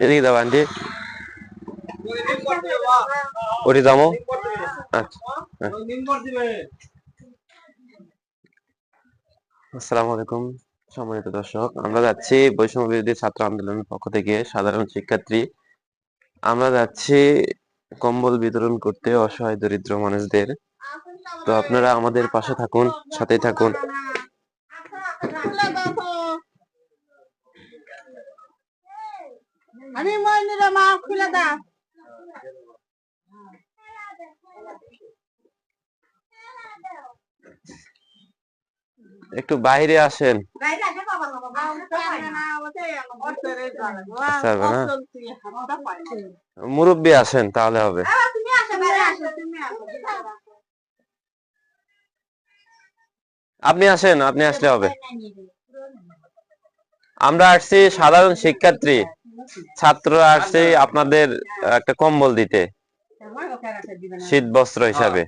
এদিকে দাও আন্টি, ওটি দামো। আসসালামু আলাইকুম সম্মানিত দর্শক, আমরা যাচ্ছি বৈষম্য বিরোধী ছাত্র আন্দোলনের পক্ষ থেকে সাধারণ শিক্ষার্থী। আমরা যাচ্ছি কম্বল বিতরণ করতে অসহায় দরিদ্র মানুষদের। তো আপনারা আমাদের পাশে থাকুন, সাথেই থাকুন। আমি মইনুর মা খুলে দাও। একটু বাইরে আসেন। মুরব্বী আসেন তাহলে হবে। আপনি আসেন, আপনি আসলে হবে। আমরা আসছি সাধারণ শিক্ষার্থী, ছাত্ররা আসছে আপনাদের একটা কম্বল দিতে, শীত বস্ত্র হিসাবে।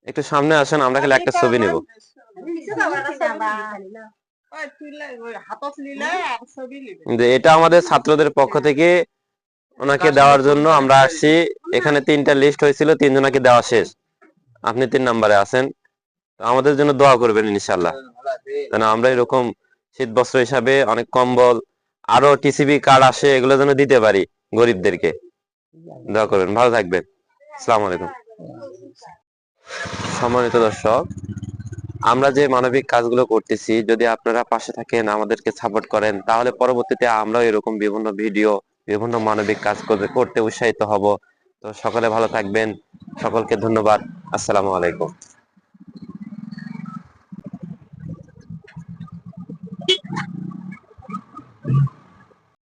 একটু সামনে আসেন, আমরা খালি একটা ছবি নেব। এটা আমাদের ছাত্রদের পক্ষ থেকে ওনাকে দেওয়ার জন্য আমরা আসছি। এখানে 3টা লিস্ট হয়েছিল, 3 জনকে দেওয়া শেষ। আপনি 3 নম্বরে আছেন। আমাদের জন্য দোয়া করবেন ইনশাআল্লাহ, যেন আমরা এরকম শীত বস্ত্র হিসাবে অনেক কম্বল, আরো টিসিবি কার্ড আসে, এগুলো যেন দিতে পারি গরিবদেরকে। দোয়া করবেন, ভালো থাকবেন। আসসালামু আলাইকুম। সম্মানিত দর্শক, আমরা যে মানবিক কাজগুলো করতেছি, যদি আপনারা পাশে থাকেন, আমাদেরকে সাপোর্ট করেন, তাহলে পরবর্তীতে আমরাও এরকম বিভিন্ন ভিডিও, বিভিন্ন মানবিক কাজ করতে উৎসাহিত হব। তো সকলে ভালো থাকবেন, সকলকে ধন্যবাদ। আসসালামু আলাইকুম।